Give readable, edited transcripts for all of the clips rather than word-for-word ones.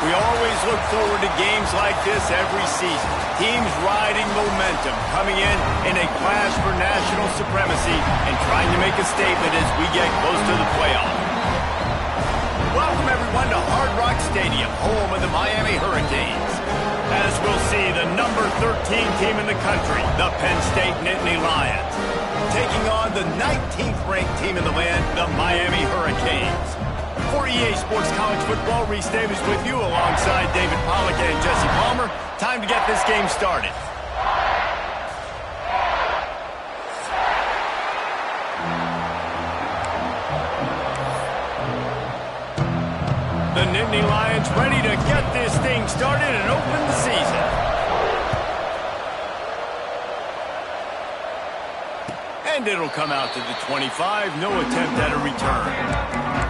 We always look forward to games like this every season. Teams riding momentum, coming in a clash for national supremacy and trying to make a statement as we get close to the playoffs. Welcome, everyone, to Hard Rock Stadium, home of the Miami Hurricanes. As we'll see, the number 13 team in the country, the Penn State Nittany Lions, taking on the 19th ranked team in the land, the Miami Hurricanes. For EA Sports College Football, Reese Davis with you alongside David Pollack and Jesse Palmer. Time to get this game started. The Nittany Lions ready to get this thing started and open the season. And it'll come out to the 25. No attempt at a return.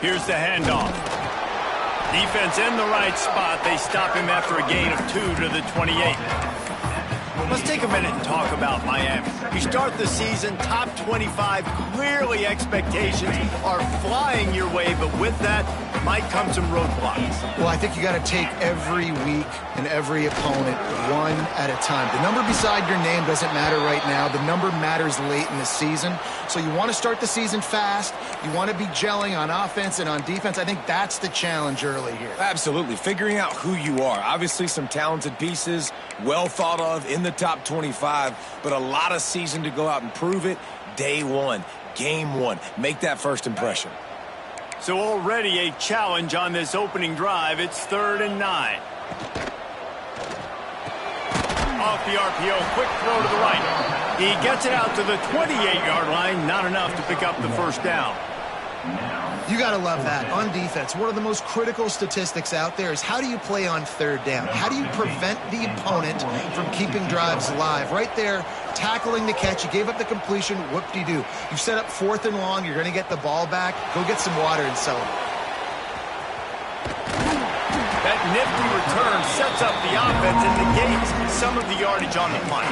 Here's the handoff. Defense in the right spot. They stop him after a gain of 2 to the 28. Let's take a minute and talk about Miami. You start the season top 25. Clearly expectations are flying your way, but with that might come some roadblocks. Well, I think you got to take every week and every opponent one at a time. The number beside your name doesn't matter right now. The number matters late in the season. So you want to start the season fast. You want to be gelling on offense and on defense. I think that's the challenge early here. Absolutely. Figuring out who you are. Obviously some talented pieces, well thought of in the top 25, but a lot of season to go out and prove it. Day one, game one. Make that first impression. So already a challenge on this opening drive. It's 3rd and 9. Off the RPO, quick throw to the right. He gets it out to the 28-yard line. Not enough to pick up the first down. You got to love that. On defense, one of the most critical statistics out there is how do you play on 3rd down? How do you prevent the opponent from keeping drives alive? Right there, tackling the catch. You gave up the completion. Whoop-de-doo. You set up 4th and long. You're going to get the ball back. Go get some water and celebrate. That nifty return sets up the offense and negates some of the yardage on the punt.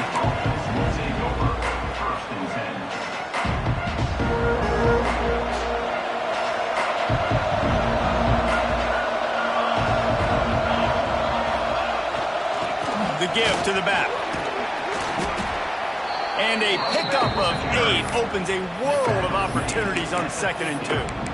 The give to the back. And a pickup of 8 opens a world of opportunities on 2nd and 2.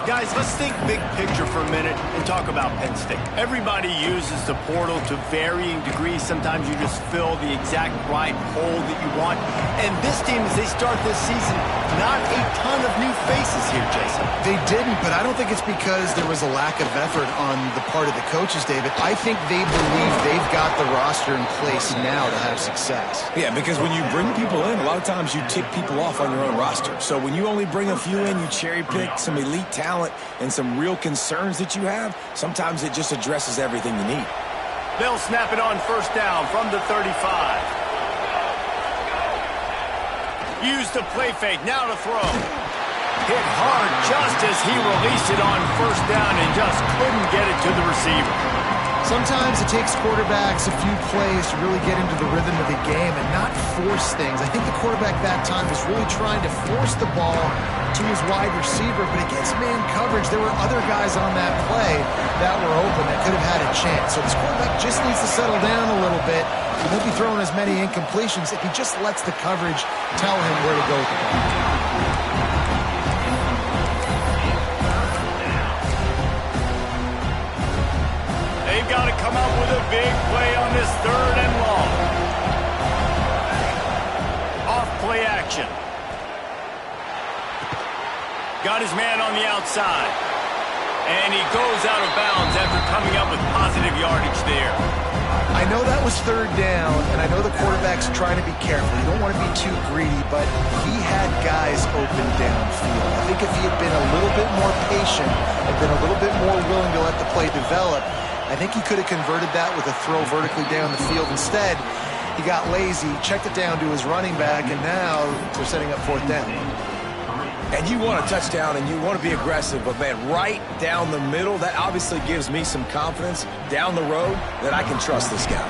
Guys, let's think big picture for a minute and talk about Penn State. Everybody uses the portal to varying degrees. Sometimes you just fill the exact right hole that you want. And this team, as they start this season, not a ton of new faces here, Jason. They didn't, but I don't think it's because there was a lack of effort on the part of the coaches, David. I think they believe they've got the roster in place now to have success. Yeah, because when you bring people in, a lot of times you tick people off on your own roster. So when you only bring a few in, you cherry pick some elite talent and some real concerns that you have, sometimes it just addresses everything you need. They'll snap it on 1st down from the 35. Use the play fake, now to throw. Hit hard just as he released it on 1st down and just couldn't get it to the receiver. Sometimes it takes quarterbacks a few plays to really get into the rhythm of the game and not force things. I think the quarterback that time was really trying to force the ball to his wide receiver, but against man coverage, there were other guys on that play that were open that could have had a chance. So this quarterback just needs to settle down a little bit. He won't be throwing as many incompletions if he just lets the coverage tell him where to go with the ball. They've got to come up with a big play on this 3rd and long. Off play action. Got his man on the outside. And he goes out of bounds after coming up with positive yardage there. I know that was 3rd down, and I know the quarterback's trying to be careful. You don't want to be too greedy, but he had guys open downfield. I think if he had been a little bit more patient and been a little bit more willing to let the play develop, I think he could have converted that with a throw vertically down the field. Instead, He got lazy, checked it down to his running back, and now they're setting up 4th down. And you want a touchdown and you want to be aggressive, but man, right down the middle, that obviously gives me some confidence down the road that I can trust this guy.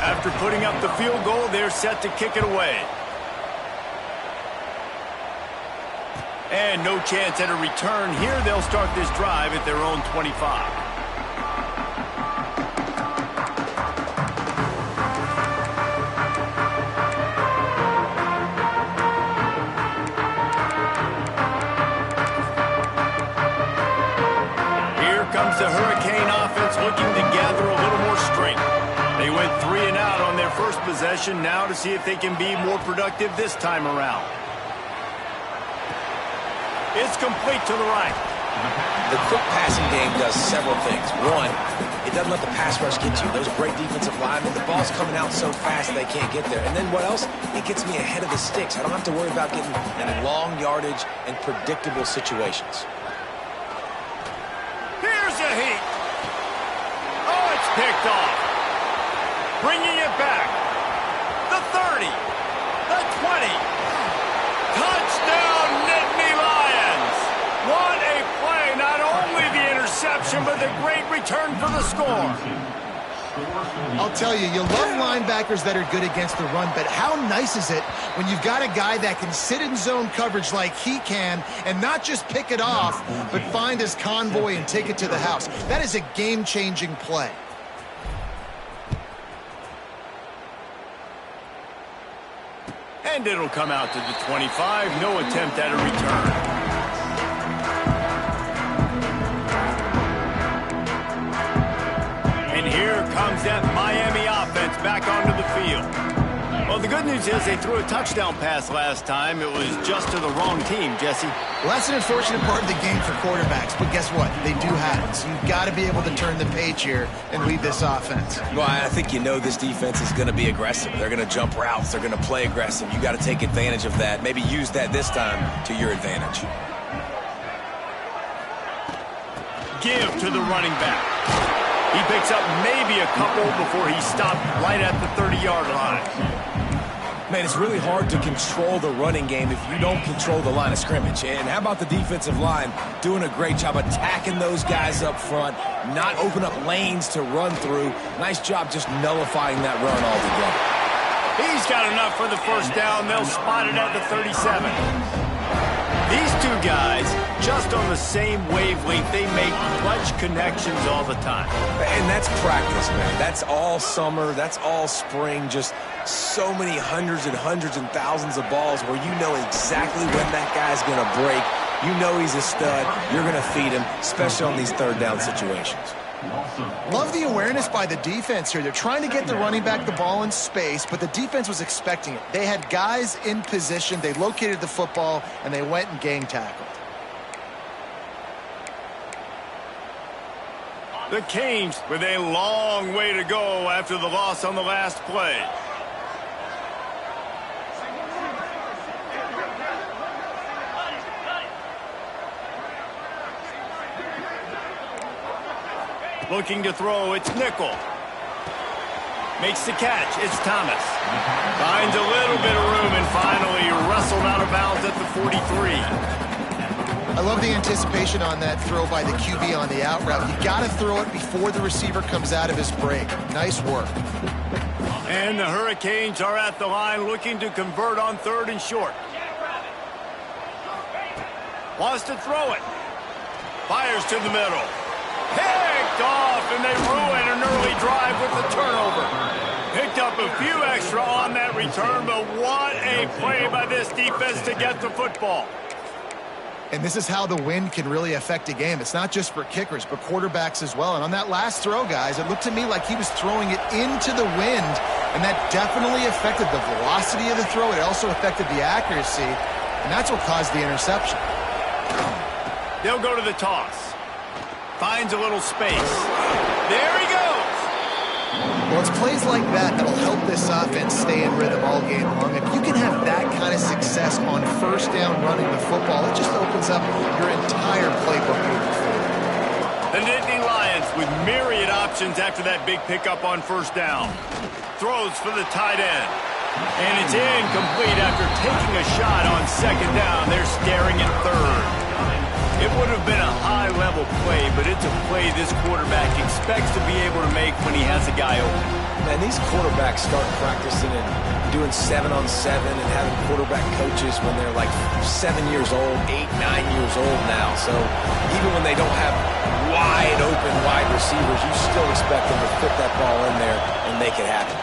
After putting up the field goal, they're set to kick it away. And no chance at a return here. They'll start this drive at their own 25. The Hurricane offense looking to gather a little more strength. They went 3 and out on their first possession, now to see if they can be more productive this time around. It's complete to the right. The quick passing game does several things. One, it doesn't let the pass rush get to you. Those are great defensive linemen. The ball's coming out so fast they can't get there. And then what else? It gets me ahead of the sticks. I don't have to worry about getting in long yardage and predictable situations. A heat. Oh, it's picked off. Bringing it back. The 30. The 20. Touchdown, Nittany Lions. What a play. Not only the interception, but the great return for the score. I'll tell you, you love linebackers that are good against the run, but how nice is it when you've got a guy that can sit in zone coverage like he can and not just pick it off, but find his convoy and take it to the house. That is a game-changing play. And it'll come out to the 25. No attempt at a return. Here comes that Miami offense back onto the field. Well, the good news is they threw a touchdown pass last time. It was just to the wrong team, Jesse. Well, that's an unfortunate part of the game for quarterbacks, but guess what? They do have it. So you've got to be able to turn the page here and lead this offense. Well, I think you know this defense is going to be aggressive. They're going to jump routes. They're going to play aggressive. You got to take advantage of that. Maybe use that this time to your advantage. Give to the running back. He picks up maybe a couple before he stopped right at the 30-yard line. Man, it's really hard to control the running game if you don't control the line of scrimmage. And how about the defensive line doing a great job attacking those guys up front, not open up lanes to run through. Nice job just nullifying that run altogether. He's got enough for the first down. They'll spot it at the 37. These two guys, just on the same wavelength, they make clutch connections all the time. And that's practice, man. That's all summer. That's all spring. Just so many hundreds and thousands of balls where you know exactly when that guy's going to break. You know he's a stud. You're going to feed him, especially on these third down situations. Love the awareness by the defense here. They're trying to get the running back the ball in space, but the defense was expecting it. They had guys in position. They located the football, and they went and gang tackled. The Canes with a long way to go after the loss on the last play. Looking to throw, it's Nickel. Makes the catch, it's Thomas. Finds a little bit of room and finally wrestled out of bounds at the 43. I love the anticipation on that throw by the QB on the out route. You got to throw it before the receiver comes out of his break. Nice work. And the Hurricanes are at the line looking to convert on 3rd and short. Wants to throw it. Fires to the middle. Picked off, and they ruin an early drive with the turnover. Picked up a few extra on that return, but what a play by this defense to get the football. And this is how the wind can really affect a game. It's not just for kickers, but quarterbacks as well. And on that last throw, guys, it looked to me like he was throwing it into the wind, and that definitely affected the velocity of the throw. It also affected the accuracy, and that's what caused the interception. They'll go to the toss. Finds a little space. There he goes. Well, it's plays like that that'll help this offense stay in rhythm all game long. If you can have that kind of success on 1st down running the football, it just opens up your entire playbook moving forward. The Nittany Lions with myriad options after that big pickup on first down. Throws for the tight end. And it's incomplete after taking a shot on second down. They're staring at third. It would have been a high-level play, but it's a play this quarterback expects to be able to make when he has a guy open. Man, these quarterbacks start practicing and doing 7-on-7 and having quarterback coaches when they're like 7 years old, 8, 9 years old now. So even when they don't have wide open wide receivers, you still expect them to fit that ball in there and make it happen.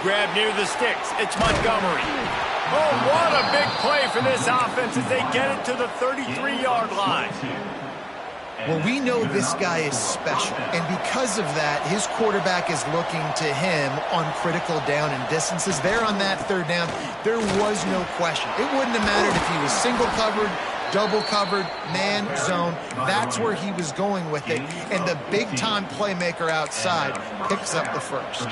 Grab near the sticks. It's Montgomery. Oh, what a big play for this offense as they get it to the 33-yard line. Well, we know this guy is special, and because of that, his quarterback is looking to him on critical down and distances. There on that third down, there was no question. It wouldn't have mattered if he was single covered, double covered, man, zone. That's where he was going with it, and the big-time playmaker outside picks up the first.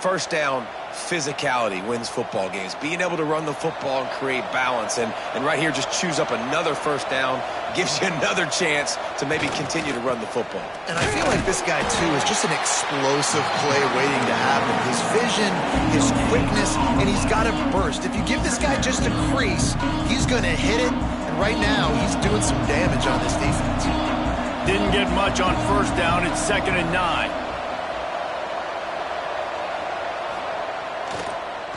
First down, physicality wins football games. Being able to run the football and create balance. And right here, just choose up another first down, gives you another chance to maybe continue to run the football. And I feel like this guy, too, is just an explosive play waiting to happen. His vision, his quickness, and he's got a burst. If you give this guy just a crease, he's going to hit it. And right now, he's doing some damage on this defense. Didn't get much on first down. It's 2nd and 9.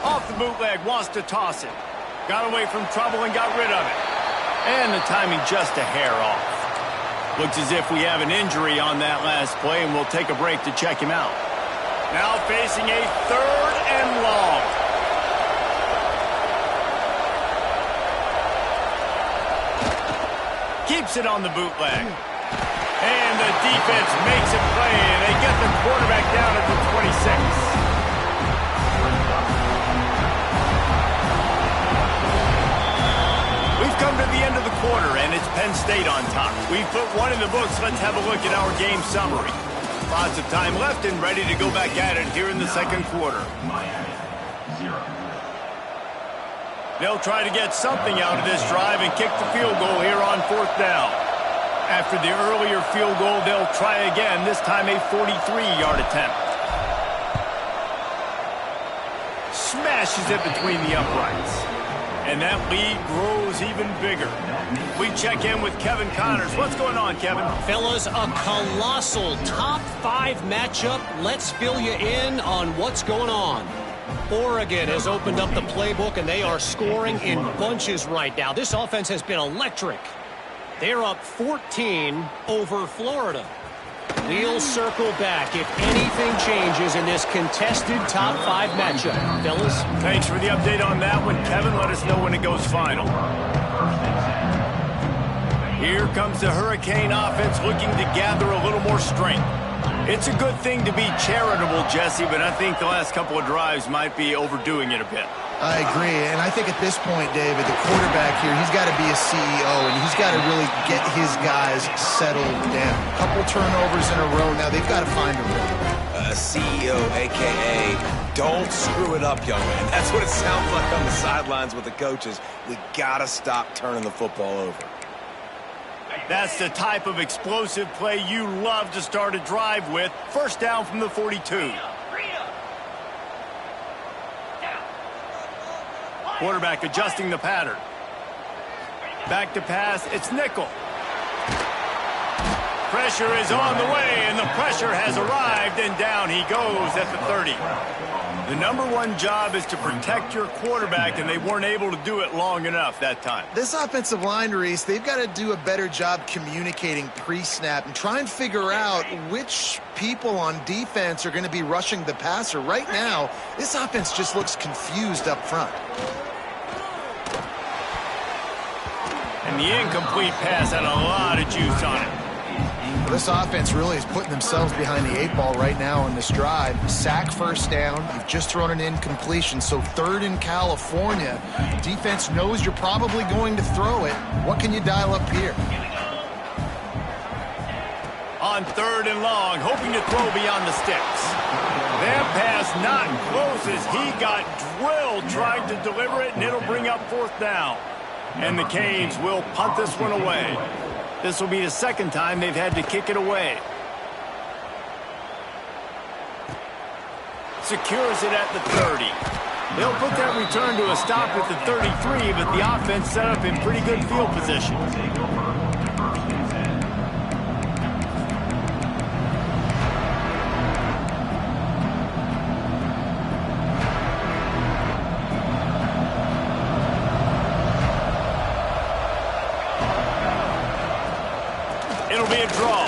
Off the bootleg, wants to toss it. Got away from trouble and got rid of it. And the timing just a hair off. Looks as if we have an injury on that last play, and we'll take a break to check him out. Now facing a 3rd and long. Keeps it on the bootleg. And the defense makes a play, and they get the quarterback down at the 26. Come to the end of the quarter, and it's Penn State on top. We've put one in the books. Let's have a look at our game summary. Lots of time left and ready to go back at it here in the second quarter. They'll try to get something out of this drive and kick the field goal here on 4th down. After the earlier field goal, they'll try again, this time a 43-yard attempt. Smashes it between the uprights. And that lead grows even bigger. We check in with Kevin Connors. What's going on, Kevin? Fellas, a colossal top 5 matchup. Let's fill you in on what's going on. Oregon has opened up the playbook, and they are scoring in bunches right now. This offense has been electric. They're up 14 over Florida. We'll circle back if anything changes in this contested top 5 matchup. Fellas? Thanks for the update on that one, Kevin. Let us know when it goes final. Here comes the Hurricane offense looking to gather a little more strength. It's a good thing to be charitable, Jesse, but I think the last couple of drives might be overdoing it a bit. I agree, and I think at this point, David, the quarterback here, he's got to be a CEO, and he's got to really get his guys settled down. A couple turnovers in a row now. They've got to find a rhythm. CEO, a.k.a. don't screw it up, young man. That's what it sounds like on the sidelines with the coaches. We got to stop turning the football over. That's the type of explosive play you love to start a drive with. First down from the 42. Quarterback adjusting the pattern. Back to pass, it's nickel. Pressure is on the way, and the pressure has arrived, and down he goes at the 30. The #1 job is to protect your quarterback, and they weren't able to do it long enough that time. This offensive line, Reese, they've got to do a better job communicating pre-snap and try and figure out which people on defense are going to be rushing the passer. Right now, this offense just looks confused up front. And the incomplete pass had a lot of juice on it. This offense really is putting themselves behind the 8 ball right now on this drive. Sack first down. You've just thrown an incompletion, so 3rd in California. Defense knows you're probably going to throw it. What can you dial up here? On 3rd and long, hoping to throw beyond the sticks. That pass not close as he got drilled trying to deliver it, and it'll bring up 4th down. And the Canes will punt this one away. This will be the second time they've had to kick it away. Secures it at the 30. They'll put that return to a stop at the 33, but the offense set up in pretty good field position. It'll be a draw.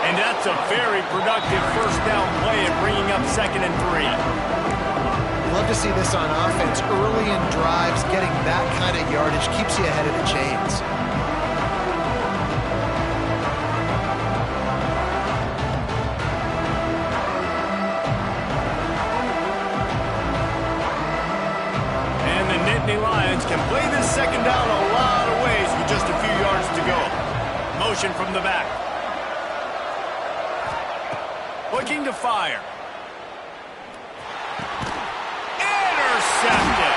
And that's a very productive first down play at bringing up 2nd and 3. Love to see this on offense. Early in drives, getting that kind of yardage keeps you ahead of the chains. And the Nittany Lions can play this second down a lot of ways with just a few yards to go. Motion from the back. Looking to fire. Intercepted.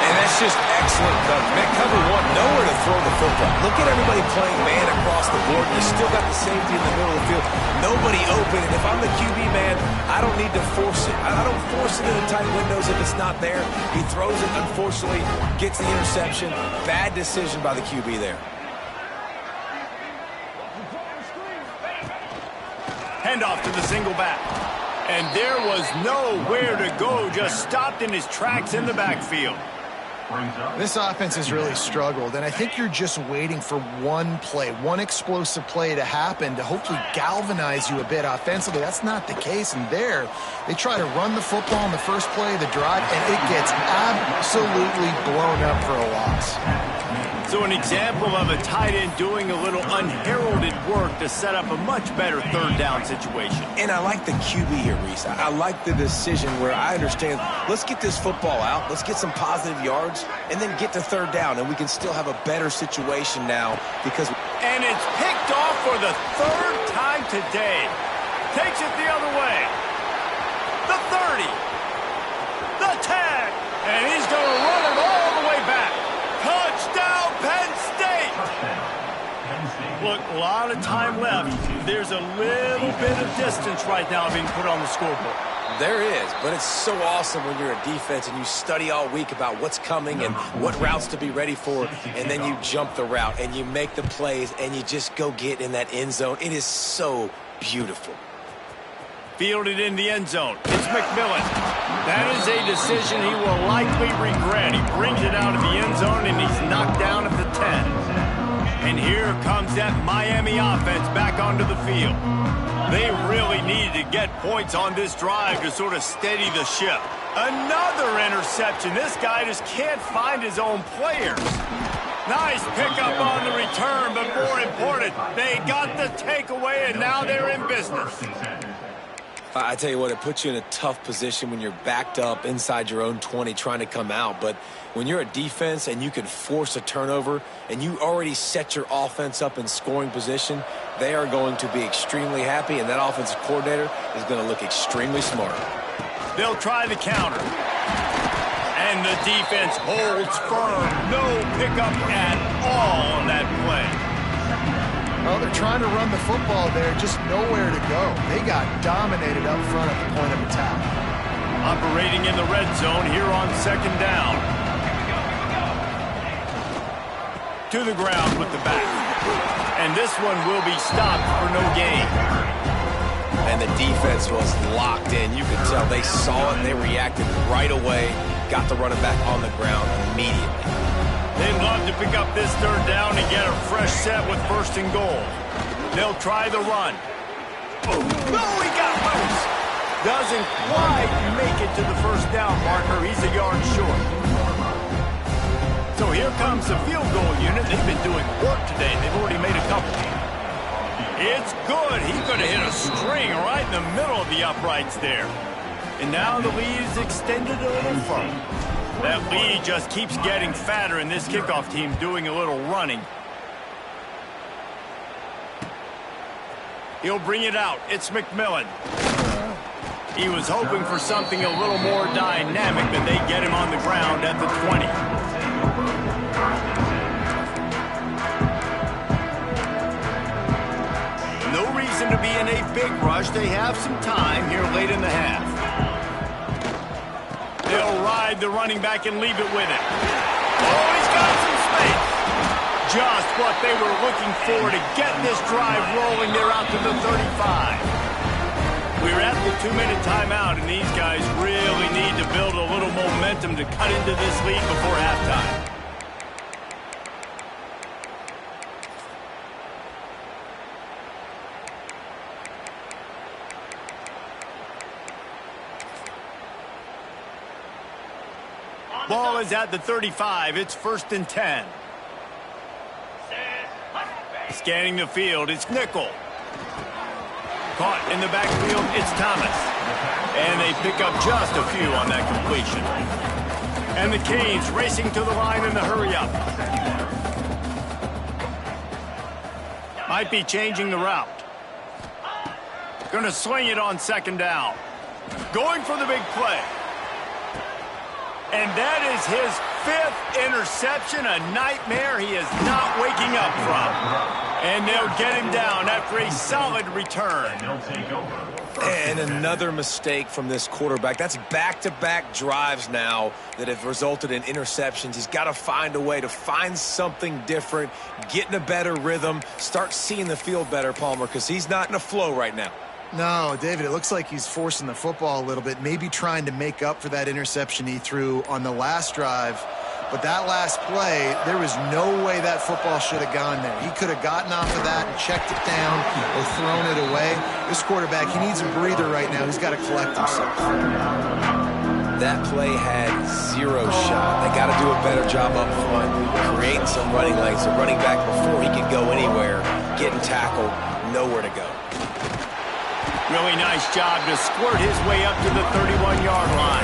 And that's just excellent coverage. Man, cover one, nowhere to throw the football. Look at everybody playing man across the board. You still got the safety in the middle of the field. Nobody open. And if I'm the QB, man, I don't need to force it. I don't force it in the tight windows if it's not there. He throws it, unfortunately, gets the interception. Bad decision by the QB there. Handoff to the single back. And there was nowhere to go, just stopped in his tracks in the backfield. This offense has really struggled, and I think you're just waiting for one play, one explosive play to happen to hopefully galvanize you a bit offensively. That's not the case, and there they try to run the football in the first play of the drive, and it gets absolutely blown up for a loss. So an example of a tight end doing a little unheralded work to set up a much better third down situation. And I like the QB here, Reese. I like the decision where I understand, let's get this football out, let's get some positive yards, and then get to third down, and we can still have a better situation now because... And it's picked off for the 3rd time today. Takes it the other way. The 30. The 10. And he's going to run it all the way back. Touchdown, Penn State! Look, a lot of time left. There's a little bit of distance right now being put on the scoreboard. There is, but it's so awesome when you're a defense and you study all week about what's coming and what routes to be ready for, and then you jump the route and you make the plays and you just go get in that end zone. It is so beautiful. Fielded in the end zone. It's McMillan. That is a decision he will likely regret. He brings it out of the end zone, and he's knocked down at the 10. And here comes that Miami offense back onto the field. They really needed to get points on this drive to sort of steady the ship. Another interception. This guy just can't find his own players. Nice pickup on the return, but more important, they got the takeaway, and now they're in business. I tell you what, it puts you in a tough position when you're backed up inside your own 20 trying to come out. But when you're a defense and you can force a turnover and you already set your offense up in scoring position, they are going to be extremely happy, and that offensive coordinator is going to look extremely smart. They'll try the counter. And the defense holds firm. No pickup at all on that play. Well, they're trying to run the football there, just nowhere to go. They got dominated up front at the point of attack. Operating in the red zone here on 2nd down. To the ground with the back. And this one will be stopped for no gain. And the defense was locked in. You could tell they saw it, they reacted right away, got the running back on the ground immediately. They'd love to pick up this 3rd down and get a fresh set with 1st and goal. They'll try the run. Oh, no, he got loose. Doesn't quite make it to the 1st down marker. He's a yard short. So here comes the field goal unit. They've been doing work today. They've already made a couple. It's good. He's going to hit a string right in the middle of the uprights there. And now the lead is extended a little further. That lead just keeps getting fatter, and this kickoff team doing a little running. He'll bring it out. It's McMillan. He was hoping for something a little more dynamic, but they get him on the ground at the 20. be in a big rush. They have some time here late in the half. They'll ride the running back and leave it with him. Oh, he's got some space. Just what they were looking for to get this drive rolling. They're out to the 35. We're at the 2-minute timeout, and these guys really need to build a little momentum to cut into this lead before halftime. Ball is at the 35. It's 1st and 10. Scanning the field, it's Nickel. Caught in the backfield, it's Thomas. And they pick up just a few on that completion. And the Canes racing to the line in the hurry-up. Might be changing the route. Going to swing it on 2nd down. Going for the big play. And that is his 5th interception, a nightmare he is not waking up from. And they'll get him down after a solid return. And another mistake from this quarterback. That's back-to-back drives now that have resulted in interceptions. He's got to find a way to find something different, get in a better rhythm, start seeing the field better, Palmer, because he's not in a flow right now. No, David, it looks like he's forcing the football a little bit, maybe trying to make up for that interception he threw on the last drive. But that last play, there was no way that football should have gone there. He could have gotten off of that and checked it down or thrown it away. This quarterback, he needs a breather right now. He's got to collect himself. That play had 0 shot. They got to do a better job up front, creating some running lanes. The running back before he could go anywhere, getting tackled, nowhere to go. Really nice job to squirt his way up to the 31-yard line.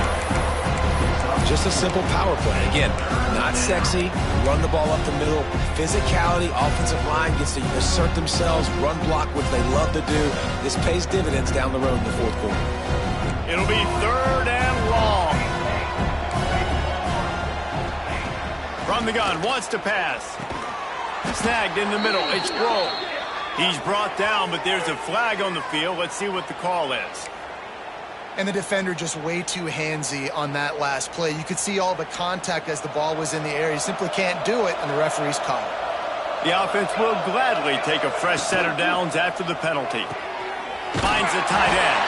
Just a simple power play. Again, not sexy, run the ball up the middle. Physicality, offensive line gets to assert themselves, run block, which they love to do. This pays dividends down the road in the 4th quarter. It'll be 3rd and long. From the gun, wants to pass. Snagged in the middle, it's Grove. He's brought down, but there's a flag on the field. Let's see what the call is. And the defender just way too handsy on that last play. You could see all the contact as the ball was in the air. He simply can't do it, and the referee's called it. The offense will gladly take a fresh set of downs after the penalty. Finds the tight end.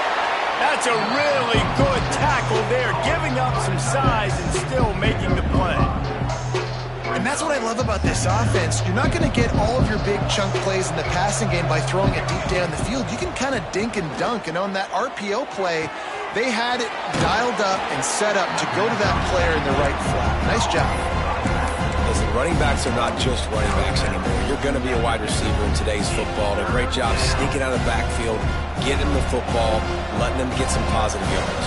That's a really good tackle there, giving up some size and still making the play. And that's what I love about this offense. You're not going to get all of your big chunk plays in the passing game by throwing it deep down the field. You can kind of dink and dunk, and on that RPO play, they had it dialed up and set up to go to that player in the right flat. Nice job. Listen, running backs are not just running backs anymore. You're going to be a wide receiver in today's football. And a great job sneaking out of the backfield, getting them the football, letting them get some positive yards.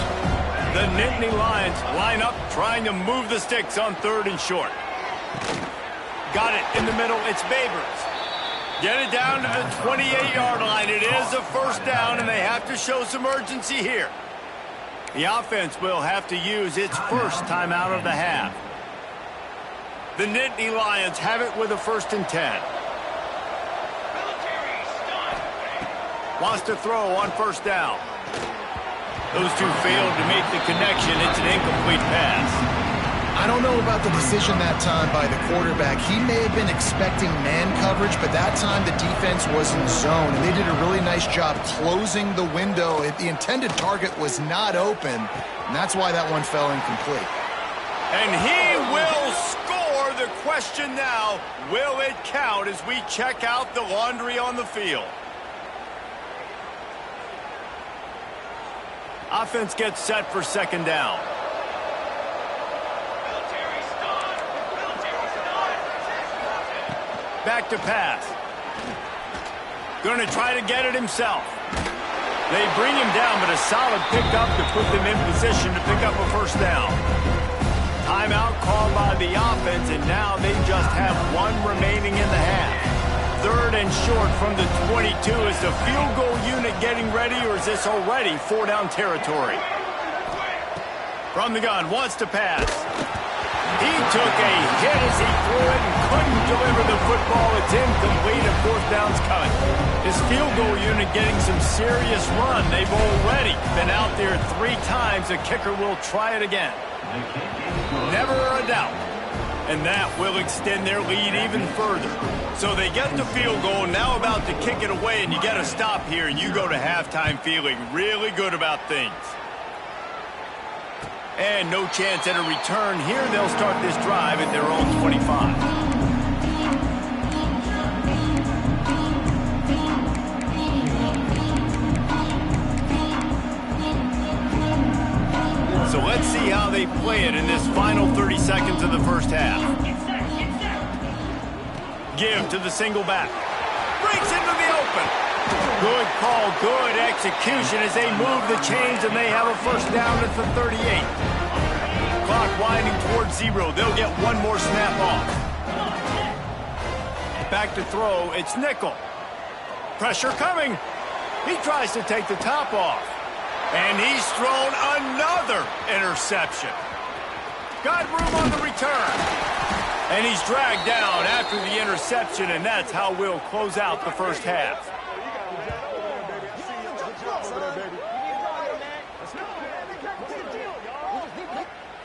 The Nittany Lions line up, trying to move the sticks on 3rd and short. Got it in the middle, it's Babers. Get it down to the 28-yard line. It is a 1st down, and they have to show some urgency here. The offense will have to use its 1st timeout of the half. The Nittany Lions have it with a 1st and 10. Wants to throw on 1st down. Those two failed to make the connection. It's an incomplete pass. I don't know about the decision that time by the quarterback. He may have been expecting man coverage, but that time the defense was in zone, and they did a really nice job closing the window. The intended target was not open, and that's why that one fell incomplete. And he will score. The question now, will it count as we check out the laundry on the field? Offense gets set for 2nd down. Back to pass. Going to try to get it himself. They bring him down, but a solid pickup to put them in position to pick up a 1st down. Timeout called by the offense, and now they just have 1 remaining in the half. 3rd and short from the 22. Is the field goal unit getting ready, or is this already 4-down territory? From the gun, wants to pass. He took a hit as he threw it and couldn't deliver the football. It's incomplete and fourth down's coming. His field goal unit getting some serious run. They've already been out there 3 times. The kicker will try it again. Never a doubt. And that will extend their lead even further. So they get the field goal, now about to kick it away, and you get a stop here, and you go to halftime feeling really good about things. And no chance at a return here. They'll start this drive at their own 25. So let's see how they play it in this final 30 seconds of the first half. Give to the single back. Breaks into the open. Good call, good execution as they move the chains and they have a first down at the 38. Clock winding towards 0. They'll get one more snap off. Back to throw. It's Nickel. Pressure coming. He tries to take the top off. And he's thrown another interception. Got room on the return. And he's dragged down after the interception, and that's how we'll close out the first half.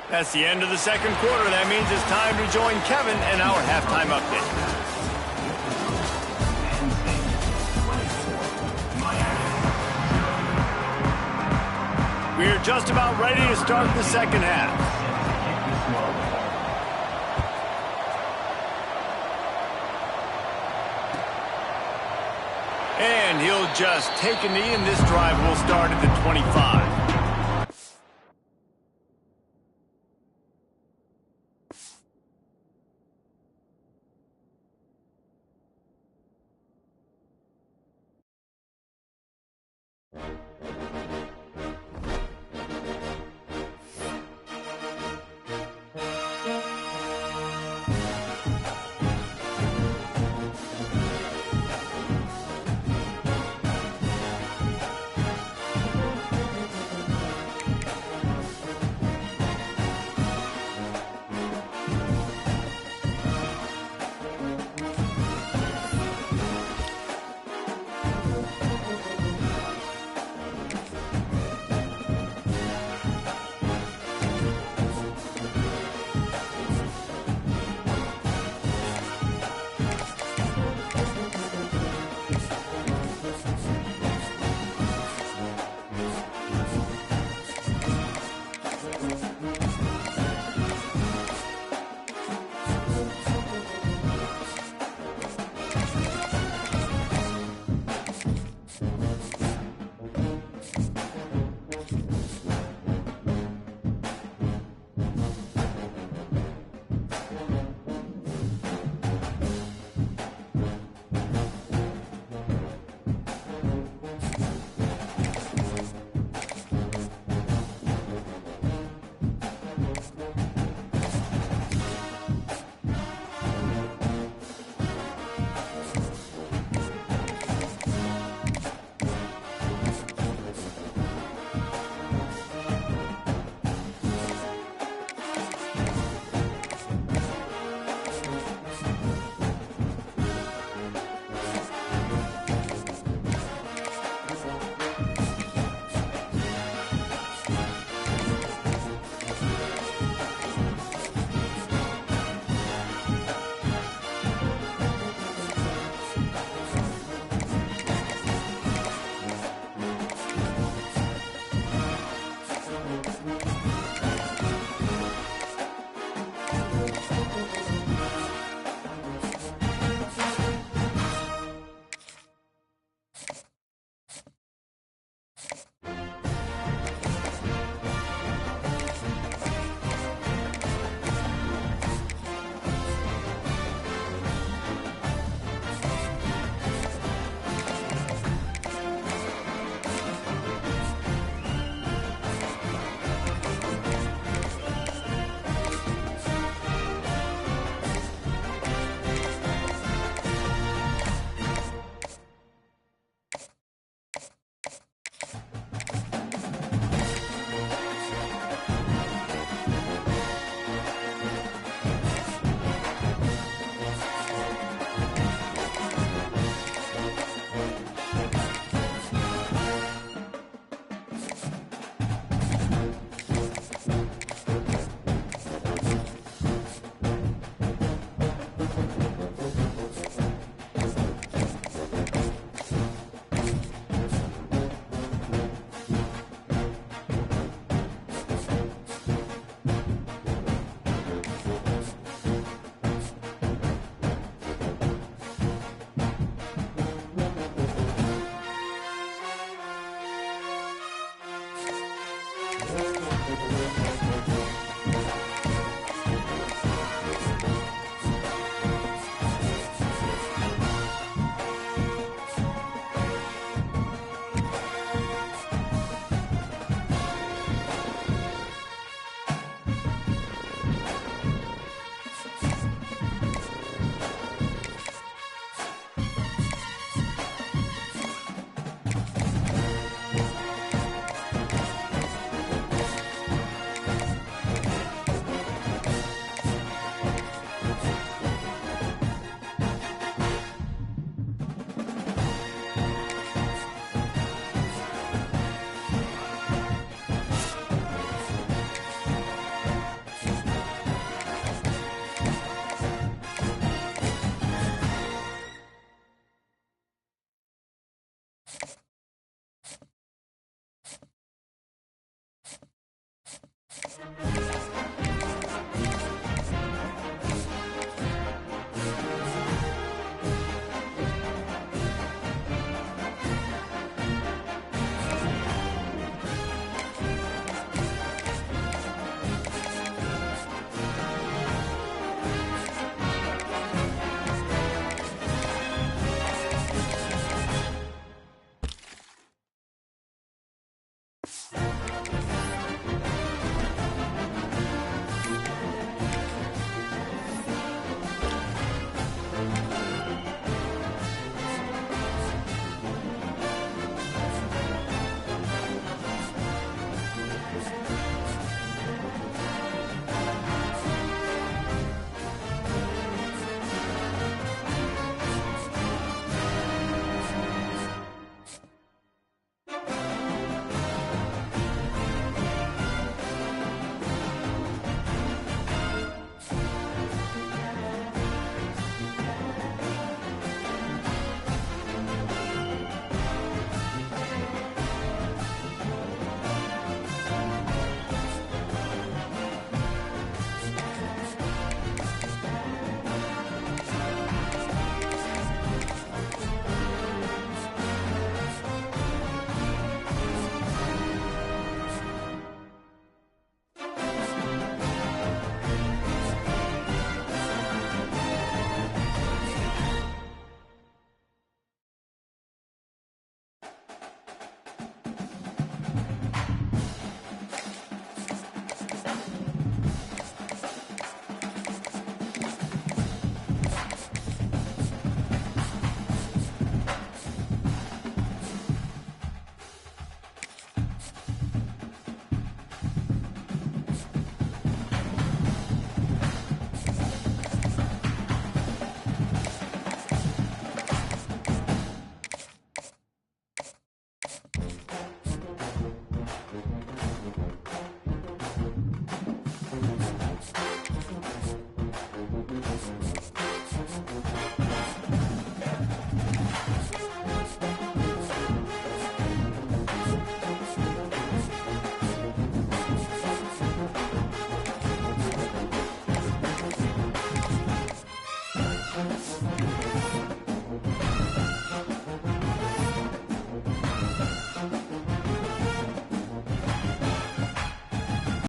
That's the end of the second quarter. That means it's time to join Kevin in our halftime update. We're just about ready to start the second half. And he'll just take a knee, and this drive will start at the 25.